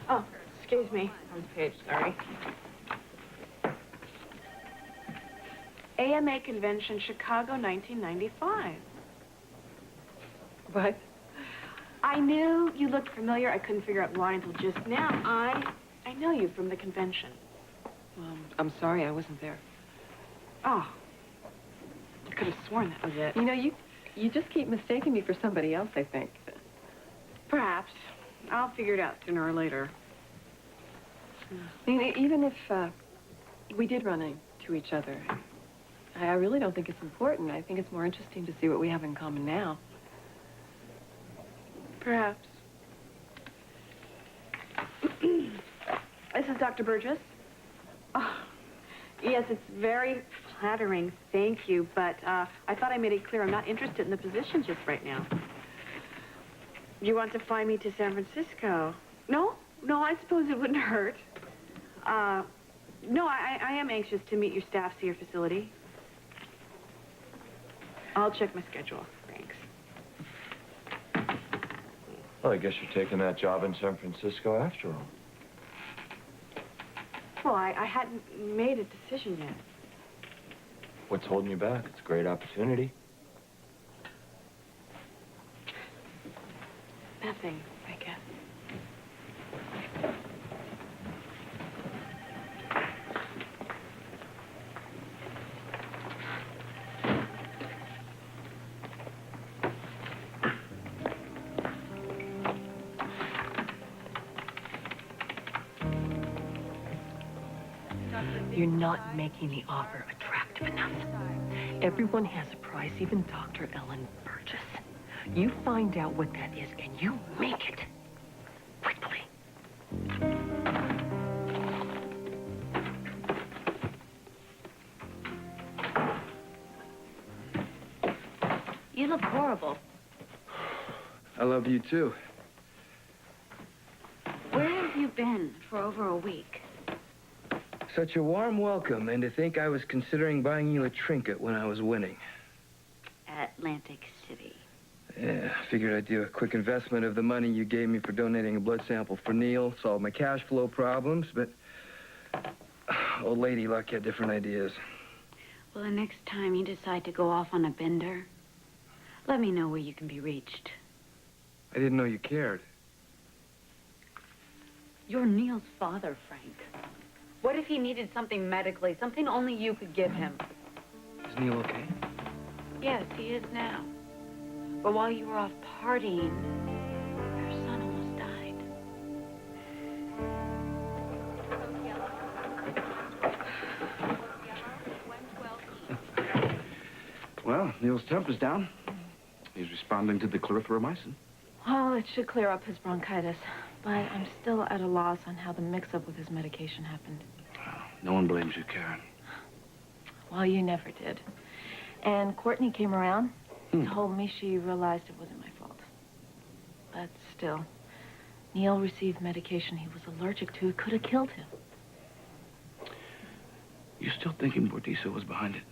Oh, excuse me. Wrong page, sorry. AMA Convention, Chicago, 1995. What? I knew you looked familiar. I couldn't figure out why until just now. I know you from the convention. I'm sorry I wasn't there. Oh. I could have sworn that was it. You know, you just keep mistaking me for somebody else, I think. Perhaps. I'll figure it out sooner or later. I mean, even if we did run into each other, I really don't think it's important. I think it's more interesting to see what we have in common now. Perhaps. This is Dr. Burgess. Oh, yes, it's very flattering, thank you, but I thought I made it clear I'm not interested in the position just right now. You want to fly me to San Francisco? No, I suppose it wouldn't hurt. No, I am anxious to meet your staff, see your facility. I'll check my schedule, thanks. Well, I guess you're taking that job in San Francisco after all. Well, I hadn't made a decision yet. What's holding you back? It's a great opportunity. Nothing, I guess. You're not making the offer attractive enough. Everyone has a price, even Dr. Ellen Burgess. You find out what that is, and you make it. Quickly. You look horrible. I love you, too. Where have you been for over a week? Such a warm welcome, and to think I was considering buying you a trinket when I was winning. Atlantic City. Yeah, I figured I'd do a quick investment of the money you gave me for donating a blood sample for Neil, solve my cash flow problems, but old lady luck had different ideas. Well, the next time you decide to go off on a bender, let me know where you can be reached. I didn't know you cared. You're Neil's father, Frank. What if he needed something medically, something only you could give him? Is Neil okay? Yes, he is now. But while you were off partying, your son almost died. Well, Neil's temper's down. He's responding to the clarithromycin. Well, it should clear up his bronchitis, but I'm still at a loss on how the mix-up with his medication happened. No one blames you, Karen. Well, you never did. And Courtney came around, told me she realized it wasn't my fault. But still, Neil received medication he was allergic to. It could have killed him. You still thinking Bordisa was behind it?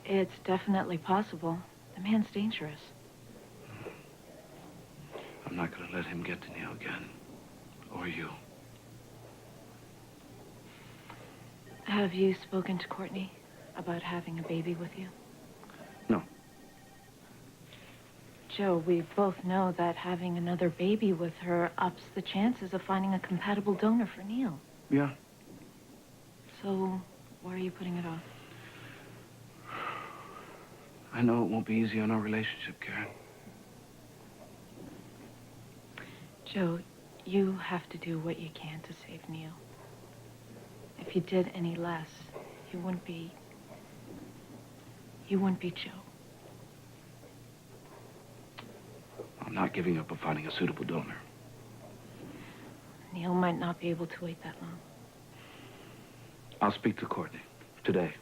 It's definitely possible. The man's dangerous. I'm not going to let him get to Neil again. Or you. Have you spoken to Courtney about having a baby with you? No. Joe, we both know that having another baby with her ups the chances of finding a compatible donor for Neil. Yeah. So, why are you putting it off? I know it won't be easy on our relationship, Karen. Joe, you have to do what you can to save Neil. If you did any less, you wouldn't be Joe. I'm not giving up on finding a suitable donor. Neil might not be able to wait that long. I'll speak to Courtney today.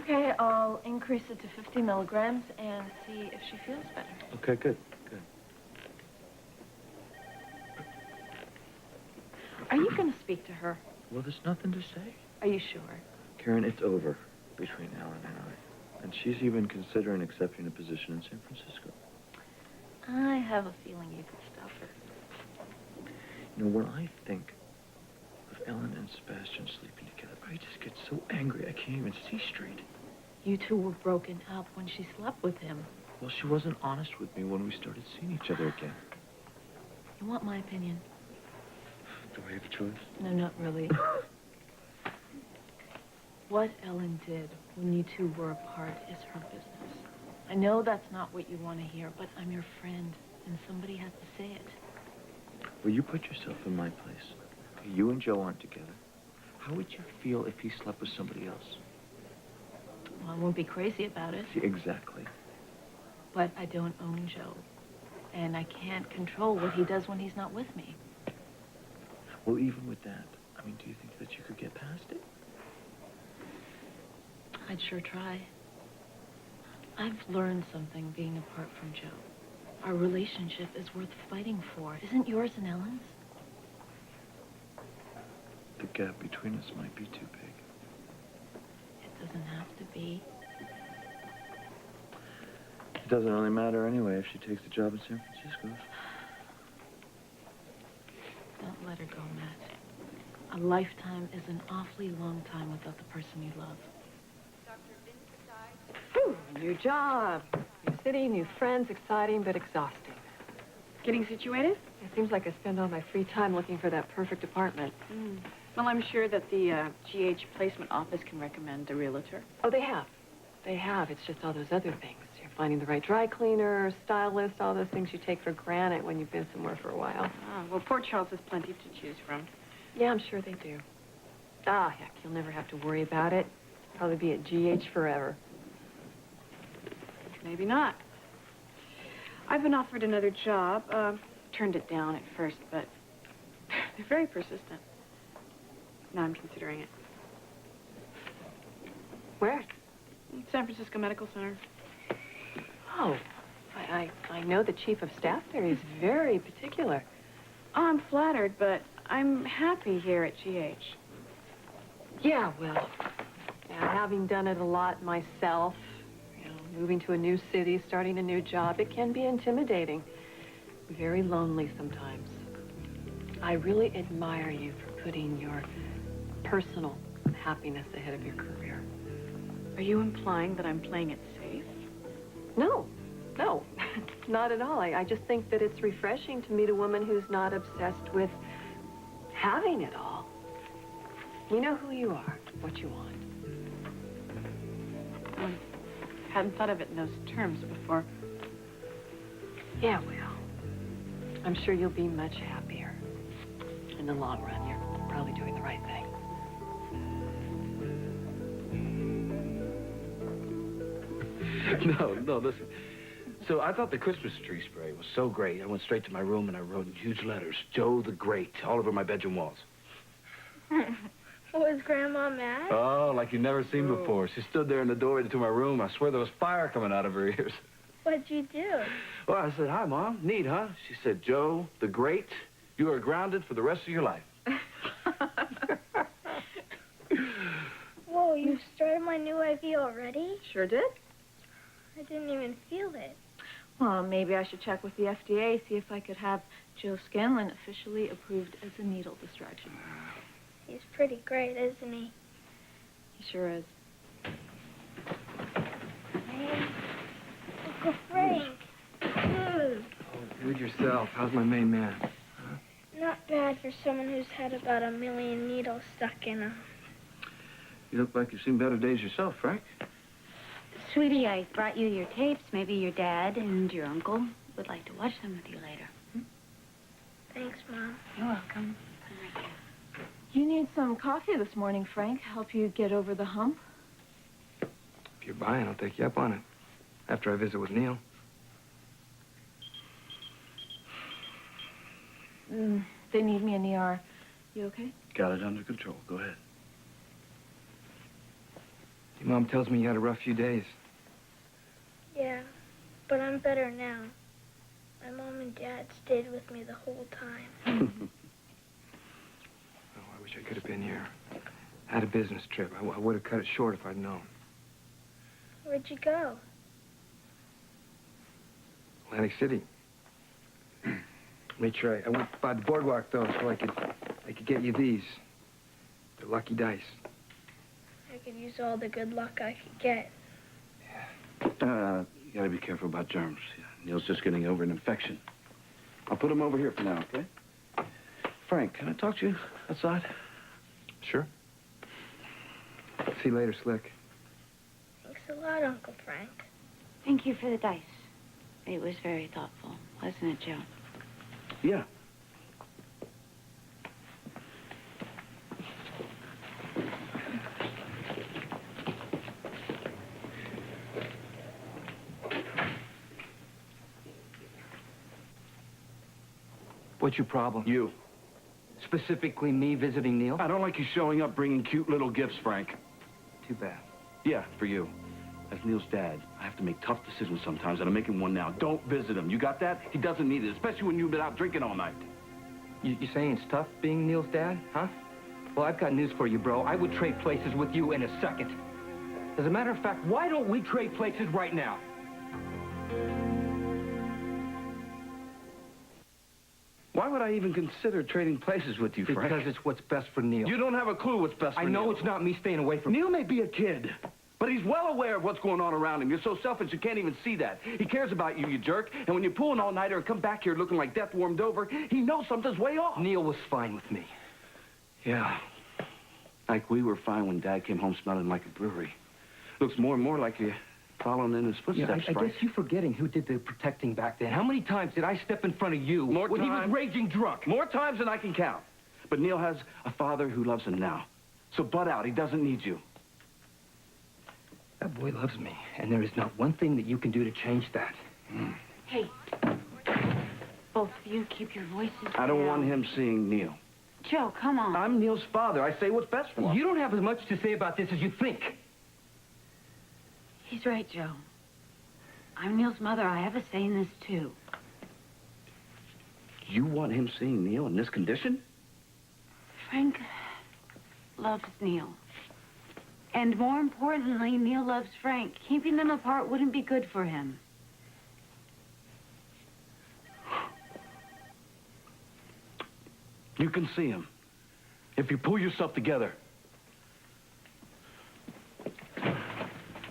Okay, I'll increase it to 50 milligrams and see if she feels better. Okay, good, good. Are you going to speak to her? Well, there's nothing to say. Are you sure? Karen, it's over between Ellen and I. And she's even considering accepting a position in San Francisco. I have a feeling you could stop her. You know, when I think of Ellen and Sebastian sleeping together, I just get so angry I can't even see straight. You two were broken up when she slept with him. Well, she wasn't honest with me when we started seeing each other again. You want my opinion? Do I have a choice? No, not really. What Ellen did when you two were apart is her business. I know that's not what you want to hear, but I'm your friend, and somebody has to say it. Well, you put yourself in my place. You and Joe aren't together. How would you feel if he slept with somebody else? Well, I won't be crazy about it, See, exactly. but I don't own Joe, and I can't control what he does when he's not with me. Well, even with that, I mean, do you think that you could get past it? I'd sure try. I've learned something being apart from Joe. Our relationship is worth fighting for. Isn't yours and Ellen's? The gap between us might be too big. It doesn't have to be. It doesn't really matter anyway if she takes the job in San Francisco. Don't let her go, Matt. A lifetime is an awfully long time without the person you love. Whew, new job. New city, new friends, exciting but exhausting. Getting situated? It seems like I spend all my free time looking for that perfect apartment. Well, I'm sure that the GH placement office can recommend a realtor. Oh, they have. They have. It's just all those other things. You're finding the right dry cleaner, stylist, all those things you take for granted when you've been somewhere for a while. Well, Port Charles has plenty to choose from. Yeah, I'm sure they do. Ah, heck, you'll never have to worry about it. Probably be at GH forever. Maybe not. I've been offered another job. Turned it down at first, but they're very persistent. Now I'm considering it. Where? San Francisco Medical Center. Oh, I know the chief of staff there. He's very particular. Oh, I'm flattered, but I'm happy here at GH. Yeah, well, having done it a lot myself, moving to a new city, starting a new job, it can be intimidating. Very lonely sometimes. I really admire you for putting your personal happiness ahead of your career. Are you implying that I'm playing it safe? No, not at all. I just think that it's refreshing to meet a woman who's not obsessed with having it all. You know who you are, what you want. I hadn't thought of it in those terms before. Yeah, well, I'm sure you'll be much happier. In the long run, you're probably doing the right thing. No, listen. So I thought the Christmas tree spray was so great. I went straight to my room and I wrote in huge letters, Joe the Great, all over my bedroom walls. Was Grandma mad? Oh, like you've never seen before. She stood there in the doorway to my room. I swear there was fire coming out of her ears. What'd you do? Well, I said, hi, Mom. Neat, huh? She said, Joe the Great, you are grounded for the rest of your life. Whoa, you started my new IV already? Sure did. I didn't even feel it. Well, maybe I should check with the FDA, see if I could have Joe Scanlon officially approved as a needle distraction. He's pretty great, isn't he? He sure is. Hey, Uncle Frank. Oh, do it yourself. How's my main man? Not bad for someone who's had about 1 million needles stuck in him. You look like you've seen better days yourself, Frank. Sweetie, I brought you your tapes. Maybe your dad and your uncle would like to watch them with you later. Thanks, Mom. You're welcome. You need some coffee this morning, Frank. Help you get over the hump. If you're buying, I'll take you up on it. After I visit with Neil. They need me in the ER. You okay? Got it under control. Go ahead. Your mom tells me you had a rough few days. Yeah, but I'm better now. My mom and dad stayed with me the whole time. Oh, I wish I could have been here. Had a business trip. I would have cut it short if I'd known. Where'd you go? Atlantic City. Made sure I went by the boardwalk, though, so I could get you these. They're lucky dice. I could use all the good luck I could get. You gotta be careful about germs. Neil's just getting over an infection. I'll put him over here for now, okay? Frank, can I talk to you outside? Sure. See you later, Slick. Thanks a lot, Uncle Frank. Thank you for the dice. It was very thoughtful, wasn't it, Joe? Yeah. What's your problem? You. Specifically me visiting Neil? I don't like you showing up bringing cute little gifts, Frank. Too bad. Yeah, for you. As Neil's dad, I have to make tough decisions sometimes, and I'm making one now. Don't visit him. You got that? He doesn't need it, especially when you've been out drinking all night. You saying it's tough being Neil's dad, huh? Well, I've got news for you, bro. I would trade places with you in a second. As a matter of fact, why don't we trade places right now? Why would I even consider trading places with you, Frank? Because it's what's best for Neil. You don't have a clue what's best for Neil. I know it's not me staying away from Neil may be a kid, but he's well aware of what's going on around him. You're so selfish you can't even see that. He cares about you, you jerk. And when you pull an all-nighter and come back here looking like death warmed over, he knows something's way off. Neil was fine with me. Yeah. Like we were fine when Dad came home smelling like a brewery. Looks more and more like you're following in his footsteps, I Frank. guess you're forgetting who did the protecting back then. How many times did I step in front of you More when he times. was raging drunk? More times than I can count. But Neil has a father who loves him now. So butt out. He doesn't need you. That boy loves me, and there is not one thing that you can do to change that. Hey, both of you keep your voices down. I don't want him seeing Neil. Joe, come on. I'm Neil's father. I say what's best for him. You don't have as much to say about this as you think. He's right, Joe. I'm Neil's mother. I have a say in this, too. You want him seeing Neil in this condition? Frank loves Neil. And more importantly, Neil loves Frank. Keeping them apart wouldn't be good for him. You can see him. If you pull yourself together.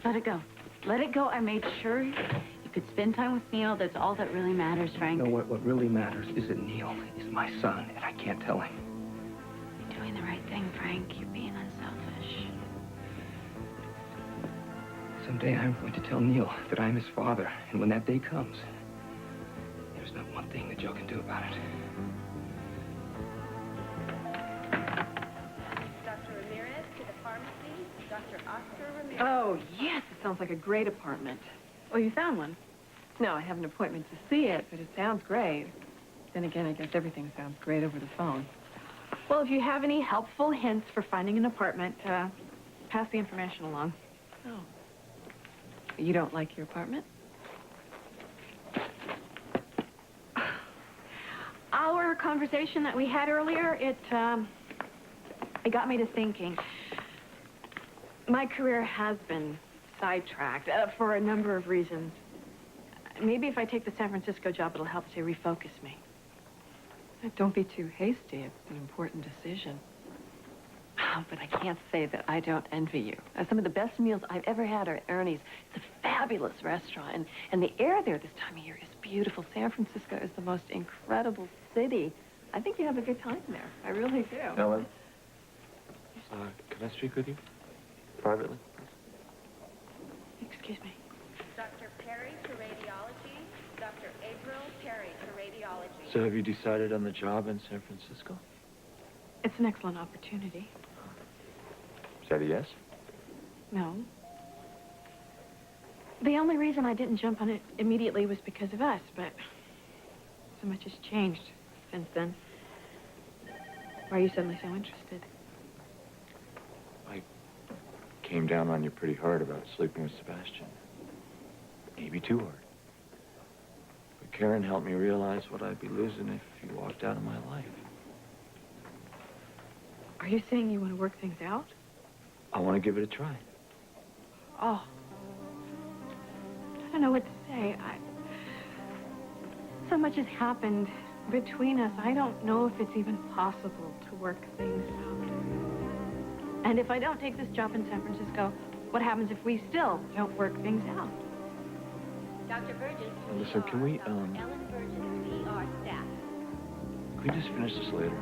Let it go. Let it go. I made sure you could spend time with Neil. That's all that really matters, Frank. You know what really matters is that Neil is my son, and I can't tell him. You're doing the right thing, Frank. You're being unselfish. Someday I'm going to tell Neil that I'm his father, and when that day comes, there's not one thing that Joe can do about it. Dr. Ramirez to the pharmacy. Dr. Oscar Ramirez. Oh, yes, it sounds like a great apartment. Well, you found one. No, I have an appointment to see it, but it sounds great. Then again, I guess everything sounds great over the phone. Well, if you have any helpful hints for finding an apartment, pass the information along. Oh. You don't like your apartment? Our conversation that we had earlier, it got me to thinking. My career has been sidetracked for a number of reasons. Maybe if I take the San Francisco job, it'll help to refocus me. Don't be too hasty. It's an important decision. But I can't say that I don't envy you. Some of the best meals I've ever had are at Ernie's. It's a fabulous restaurant, and the air there this time of year is beautiful. San Francisco is the most incredible city. I think you have a good time there. I really do. Ellen, can I speak with you privately? Excuse me. Dr. Perry to radiology. Dr. April Perry to radiology. So have you decided on the job in San Francisco? It's an excellent opportunity. Is that a yes? No. The only reason I didn't jump on it immediately was because of us, but so much has changed since then. Why are you suddenly so interested? came down on you pretty hard about sleeping with Sebastian. Maybe too hard. But Karen helped me realize what I'd be losing if you walked out of my life. Are you saying you want to work things out? I want to give it a try. Oh. I don't know what to say. So much has happened between us. I don't know if it's even possible to work things out. And if I don't take this job in San Francisco, what happens if we still don't work things out? Dr. Burgess, Listen, can we, Ellen Burgess, ER staff. Can we just finish this later?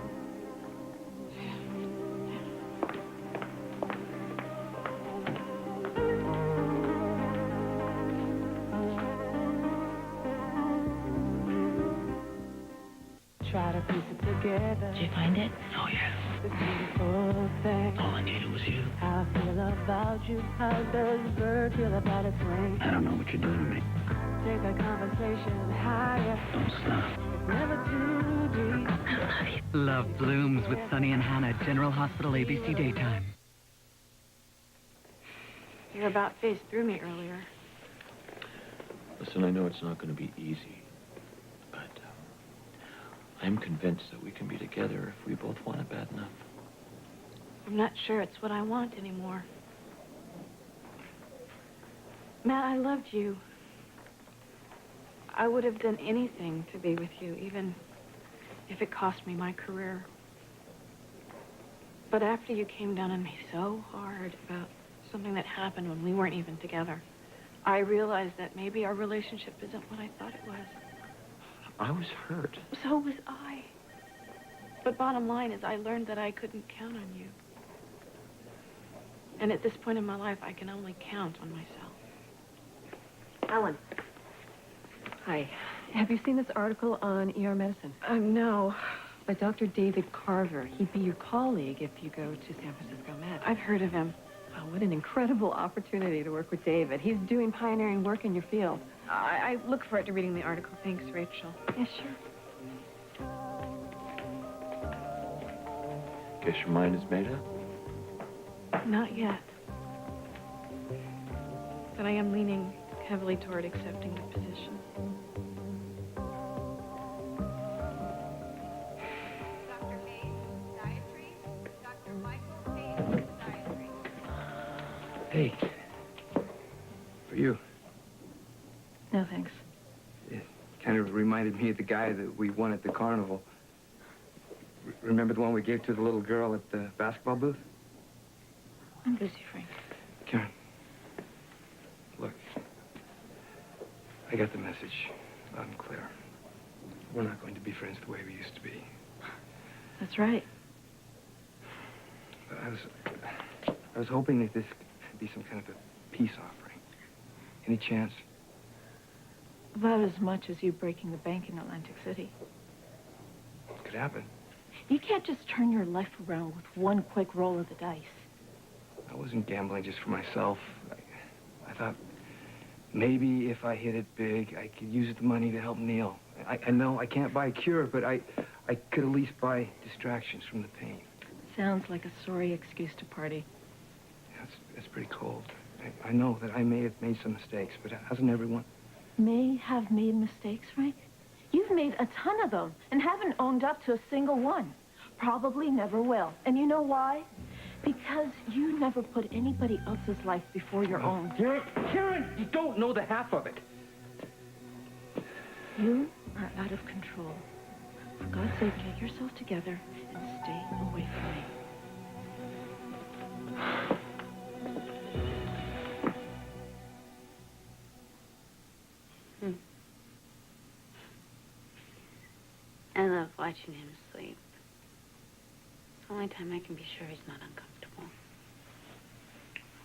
Try to piece it together. Did you find it? Oh, yeah. This beautiful thing. All I needed was you. How I feel about you. How does a bird feel about its wing? I don't know what you're doing to me. Take a conversation higher. Don't stop. Never too deep. I love you. Love Blooms with Sonny and Hannah, General Hospital, ABC Daytime. Your about face threw me earlier. Listen, I know it's not going to be easy, but I'm convinced that we can be together if we both want it bad enough. I'm not sure it's what I want anymore. Matt, I loved you. I would have done anything to be with you, even if it cost me my career. But after you came down on me so hard about something that happened when we weren't even together, I realized that maybe our relationship isn't what I thought it was. I was hurt. So was I. But bottom line is I learned that I couldn't count on you. And at this point in my life, I can only count on myself. Ellen. Hi. Have you seen this article on ER medicine? No. By Dr. David Carver. He'd be your colleague if you go to San Francisco Med. I've heard of him. Oh, what an incredible opportunity to work with David. He's doing pioneering work in your field. I look forward to reading the article. Thanks, Rachel. Yes, sure. Guess your mind is made up? Not yet. But I am leaning heavily toward accepting the position. Dr. Hayes, dietary. Dr. Michael Hayes, dietary. Hey. For you. No, thanks. It kind of reminded me of the guy that we won at the carnival. Remember the one we gave to the little girl at the basketball booth? I'm busy, Frank. Karen, look, I got the message loud and clear. We're not going to be friends the way we used to be. That's right. But I was hoping that this could be some kind of a peace offering. Any chance? About as much as you breaking the bank in Atlantic City. It could happen. You can't just turn your life around with one quick roll of the dice. I wasn't gambling just for myself. I thought maybe if I hit it big, I could use the money to help Neil. I know I can't buy a cure, but I could at least buy distractions from the pain. Sounds like a sorry excuse to party. Yeah, it's pretty cold. I know that I may have made some mistakes, but hasn't everyone? May have made mistakes, Frank? You've made a ton of them and haven't owned up to a single one. Probably never will. And you know why? Because you never put anybody else's life before your own. Karen, you don't know the half of it. You are out of control. For God's sake, get yourself together and stay away from me. I love watching him sleep. It's the only time I can be sure he's not uncomfortable.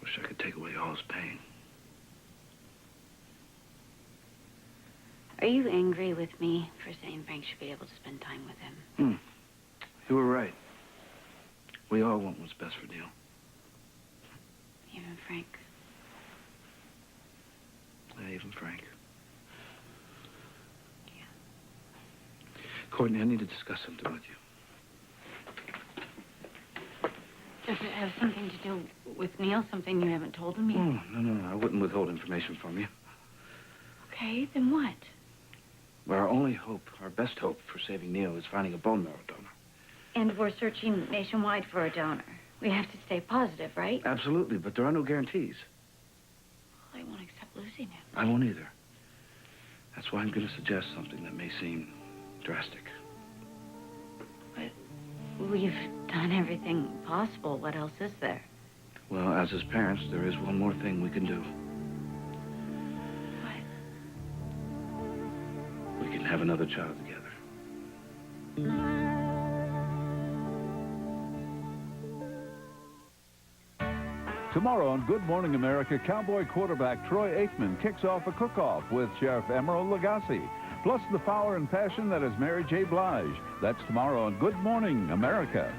Wish I could take away all his pain. Are you angry with me for saying Frank should be able to spend time with him? You were right. We all want what's best for Neil. Even Frank? Yeah, even Frank. Yeah. Courtney, I need to discuss something with you. Does it have something to do with Neil, something you haven't told him yet? Oh, no. I wouldn't withhold information from you. Okay, then what? Well, our only hope, our best hope for saving Neil is finding a bone marrow donor. And we're searching nationwide for a donor. We have to stay positive, right? Absolutely, but there are no guarantees. Well, I won't accept losing him. I won't either. That's why I'm going to suggest something that may seem drastic. But we've done everything possible. What else is there? Well, as his parents, there is one more thing we can do. What? We can have another child together. Tomorrow on Good Morning America, Cowboy quarterback Troy Aikman kicks off a cook-off with Chef Emeril Lagasse, plus the power and passion that is Mary J. Blige. That's tomorrow on Good Morning America.